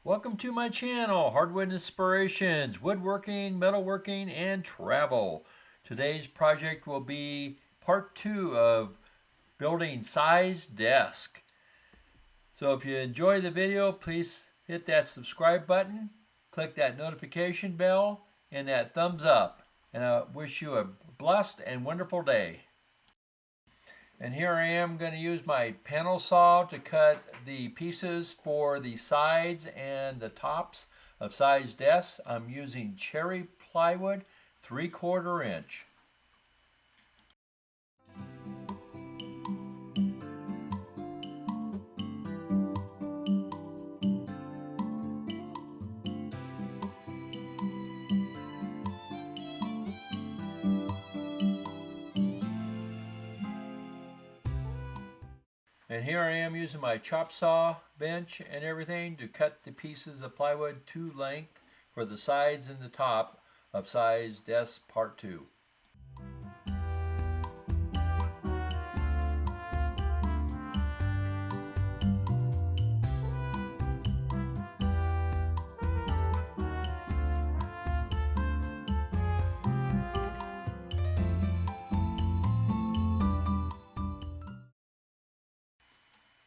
Welcome to my channel, Hardwood Inspirations, Woodworking, Metalworking, and Travel. Today's project will be part 2 of building size desk. So if you enjoy the video, please hit that subscribe button, click that notification bell, and that thumbs up. And I wish you a blessed and wonderful day. And here I am going to use my panel saw to cut the pieces for the sides and the tops of size desks. I'm using cherry plywood, 3/4 inch. And here I am using my chop saw bench and everything to cut the pieces of plywood to length for the sides and the top of size desk part 2.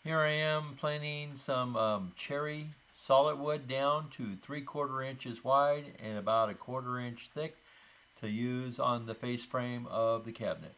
Here I am planing some cherry solid wood down to 3/4 inches wide and about 1/4 inch thick to use on the face frame of the cabinet.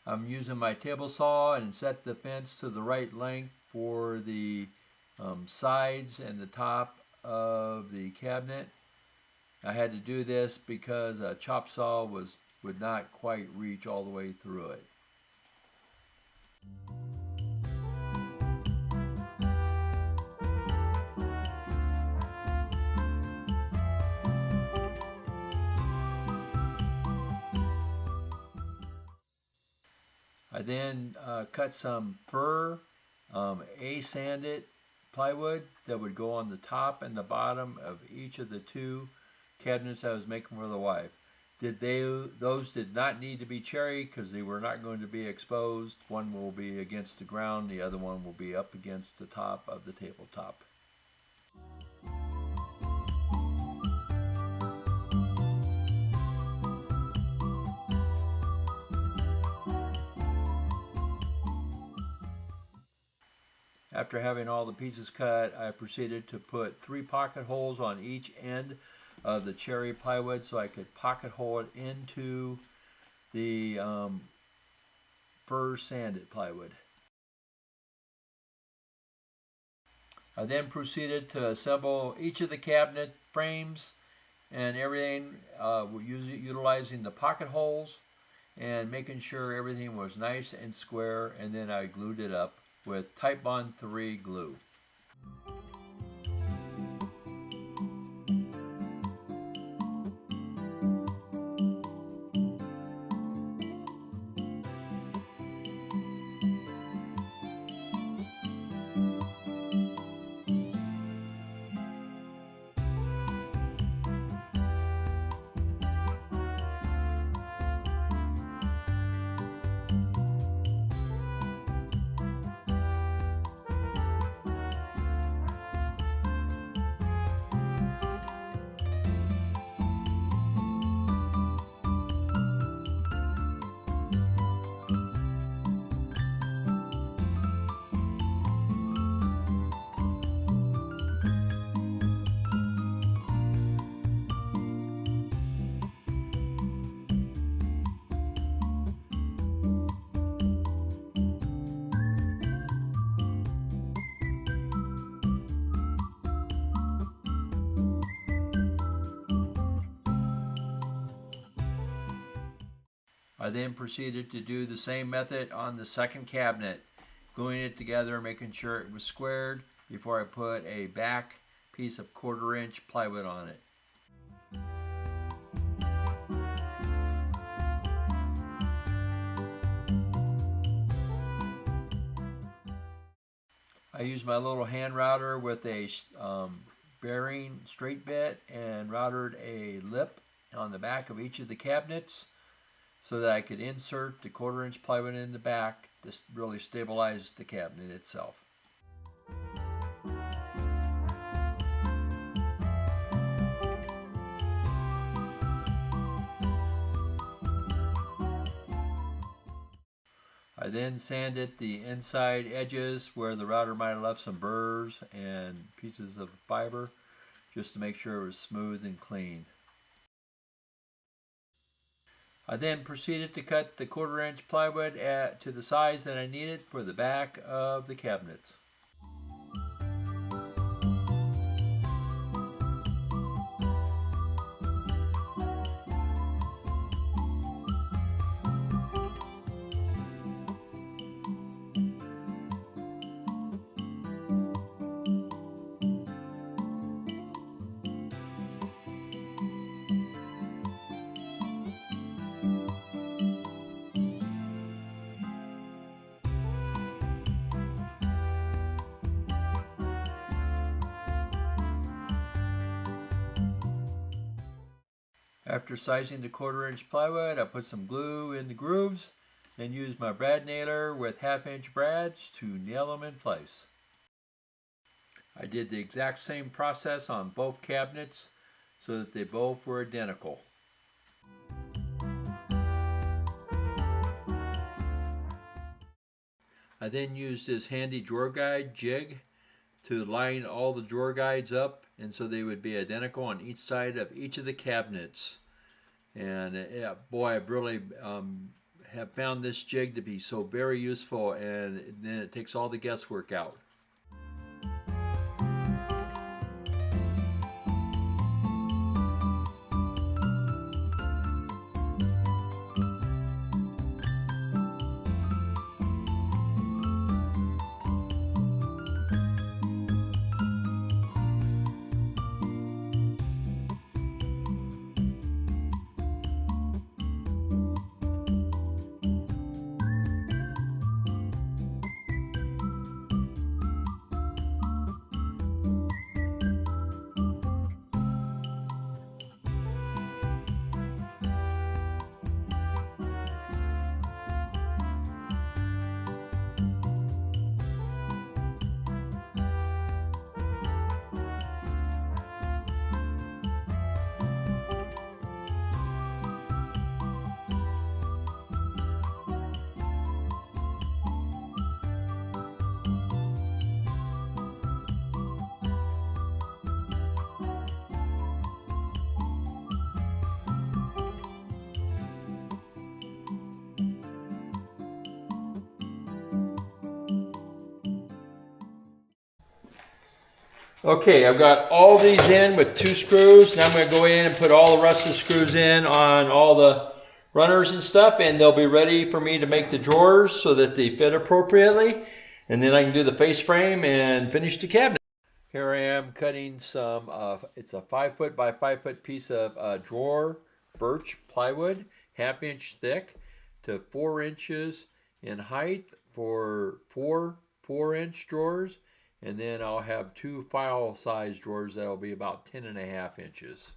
I'm using my table saw and set the fence to the right length for the sides and the top of the cabinet. I had to do this because a chop saw would not quite reach all the way through it. I then cut some fir A-sanded plywood that would go on the top and the bottom of each of the two cabinets I was making for the wife. Those did not need to be cherry because they were not going to be exposed. One will be against the ground, the other one will be up against the top of the tabletop. After having all the pieces cut, I proceeded to put 3 pocket holes on each end of the cherry plywood so I could pocket hole it into the fir sanded plywood. I then proceeded to assemble each of the cabinet frames and everything utilizing the pocket holes and making sure everything was nice and square, and then I glued it up with Titebond 3 glue. I then proceeded to do the same method on the second cabinet, gluing it together, making sure it was squared before I put a back piece of 1/4-inch plywood on it. I used my little hand router with a bearing straight bit and routed a lip on the back of each of the cabinets so that I could insert the 1/4-inch plywood in the back to really stabilize the cabinet itself. I then sanded the inside edges where the router might have left some burrs and pieces of fiber just to make sure it was smooth and clean. I then proceeded to cut the 1/4-inch plywood to the size that I needed for the back of the cabinets. After sizing the 1/4-inch plywood, I put some glue in the grooves, then used my brad nailer with 1/2-inch brads to nail them in place. I did the exact same process on both cabinets so that they both were identical. I then used this handy drawer guide jig to line all the drawer guides up, and so they would be identical on each side of each of the cabinets. And yeah, boy, I've really have found this jig to be so very useful, and then it takes all the guesswork out. Okay, I've got all these in with 2 screws. Now I'm going to go in and put all the rest of the screws in on all the runners and stuff, and they'll be ready for me to make the drawers so that they fit appropriately. And then I can do the face frame and finish the cabinet. Here I am cutting some, it's a 5-foot by 5-foot piece of drawer birch plywood, 1/2-inch thick to 4 inches in height for 4 4-inch drawers. And then I'll have 2 file size drawers that'll be about 10.5 inches.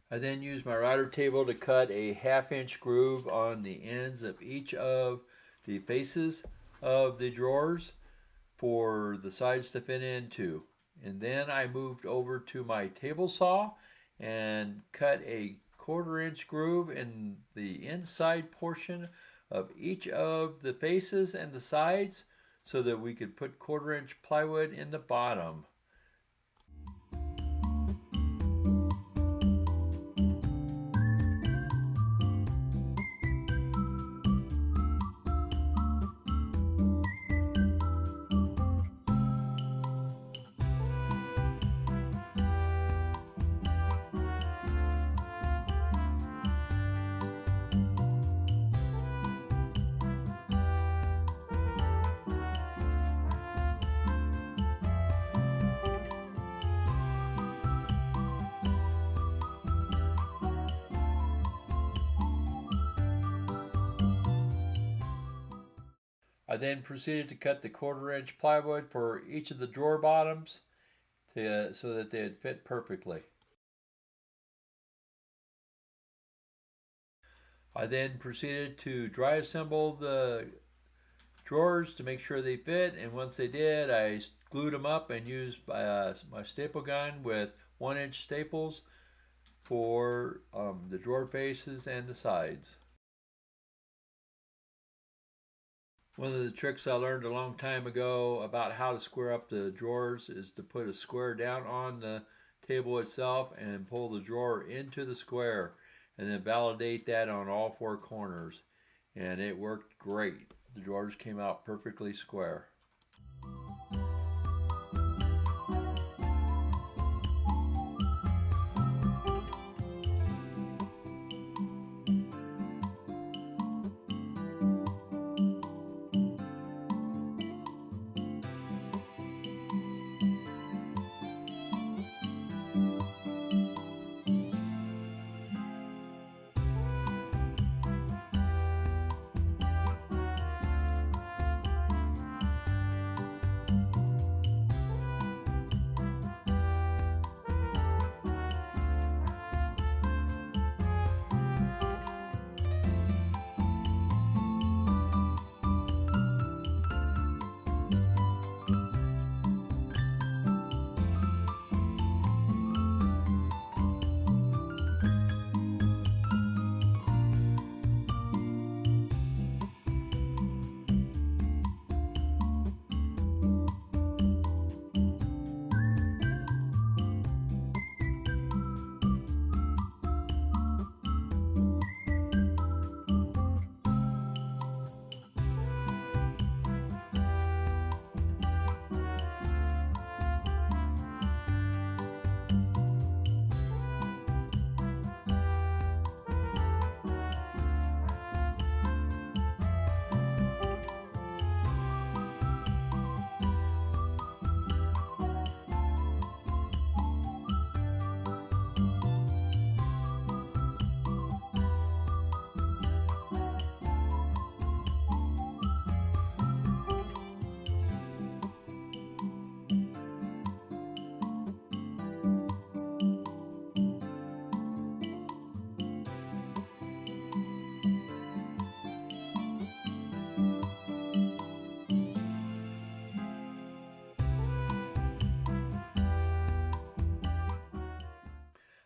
I then used my router table to cut a 1/2 inch groove on the ends of each of the faces of the drawers for the sides to fit into. And then I moved over to my table saw and cut a 1/4 inch groove in the inside portion of each of the faces and the sides so that we could put 1/4 inch plywood in the bottom. I then proceeded to cut the 1/4 inch plywood for each of the drawer bottoms so that they'd fit perfectly. I then proceeded to dry assemble the drawers to make sure they fit, and once they did, I glued them up and used my staple gun with 1 inch staples for the drawer faces and the sides. One of the tricks I learned a long time ago about how to square up the drawers is to put a square down on the table itself and pull the drawer into the square and then validate that on all 4 corners. And it worked great. The drawers came out perfectly square.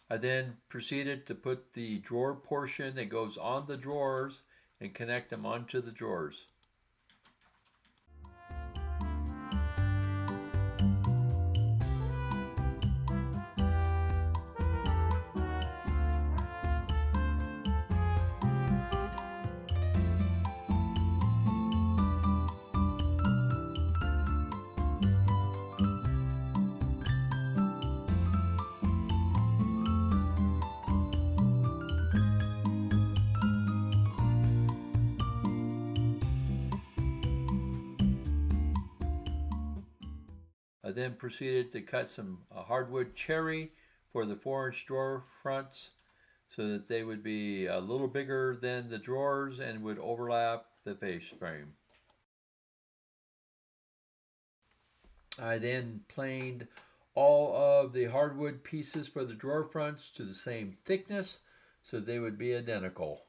I then proceeded to put the drawer portion that goes on the drawers and connect them onto the drawers. I then proceeded to cut some hardwood cherry for the 4 inch drawer fronts so that they would be a little bigger than the drawers and would overlap the face frame. I then planed all of the hardwood pieces for the drawer fronts to the same thickness so they would be identical.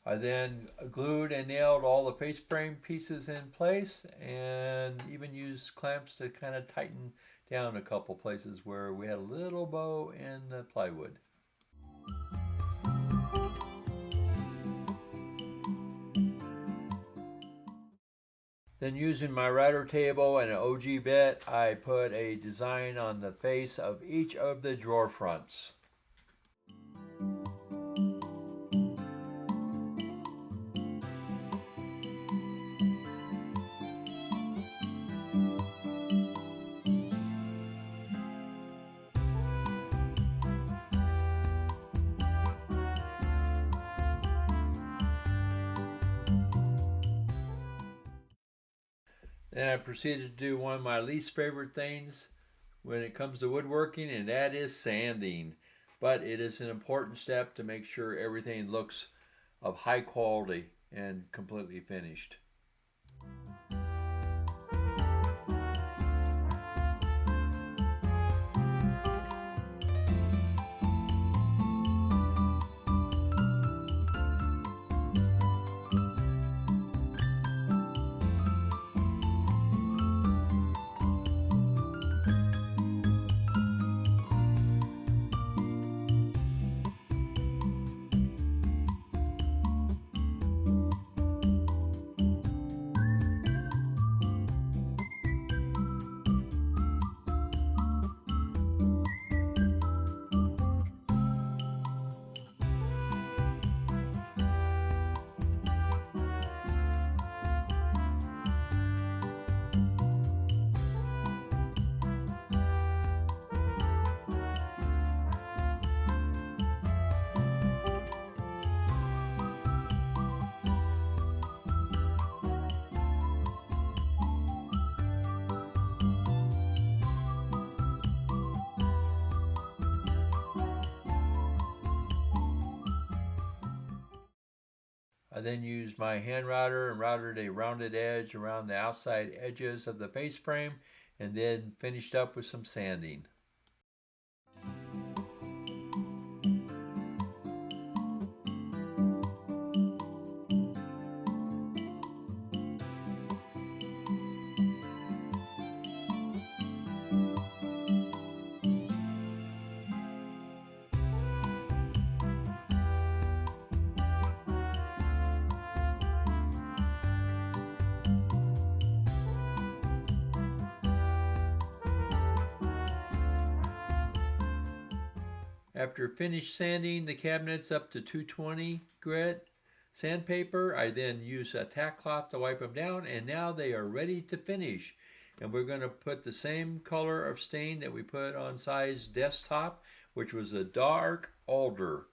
I then glued and nailed all the face frame pieces in place and even used clamps to kind of tighten down a couple places where we had a little bow in the plywood. Then using my router table and an OG bit, I put a design on the face of each of the drawer fronts. Then I proceeded to do one of my least favorite things when it comes to woodworking, and that is sanding. But it is an important step to make sure everything looks of high quality and completely finished. I then used my hand router and routed a rounded edge around the outside edges of the face frame and then finished up with some sanding. After finished sanding the cabinets up to 220 grit sandpaper, I then use a tack cloth to wipe them down, and now they are ready to finish. And we're going to put the same color of stain that we put on Si's desktop, which was a dark alder.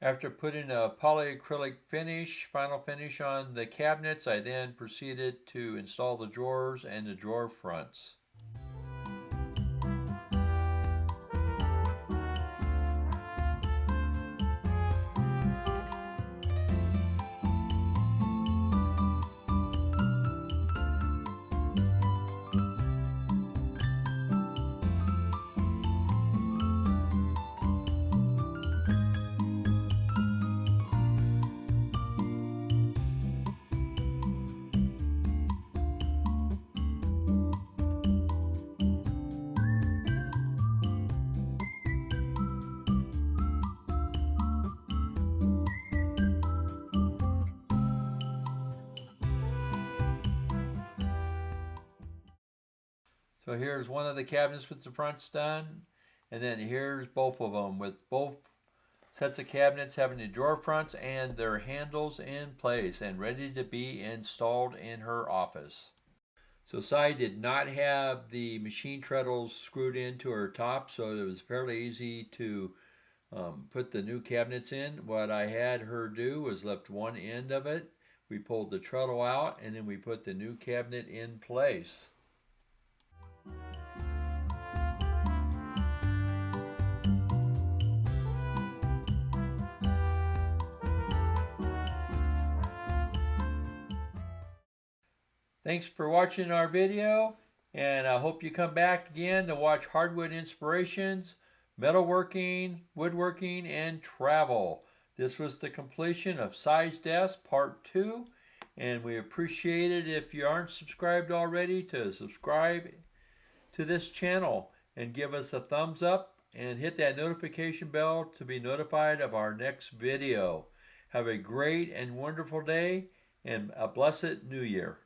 After putting a polyacrylic final finish on the cabinets, I then proceeded to install the drawers and the drawer fronts. So here's one of the cabinets with the fronts done, and then here's both of them with both sets of cabinets having the drawer fronts and their handles in place and ready to be installed in her office. So Sai did not have the machine treadles screwed into her top, so it was fairly easy to put the new cabinets in. What I had her do was lift one end of it, we pulled the treadle out, and then we put the new cabinet in place. Thanks for watching our video, and I hope you come back again to watch hardwood inspirations, metalworking, woodworking, and travel. This was the completion of Size Desk Part 2, and we appreciate it if you aren't subscribed already to subscribe to this channel and give us a thumbs up and hit that notification bell to be notified of our next video. Have a great and wonderful day and a blessed new year.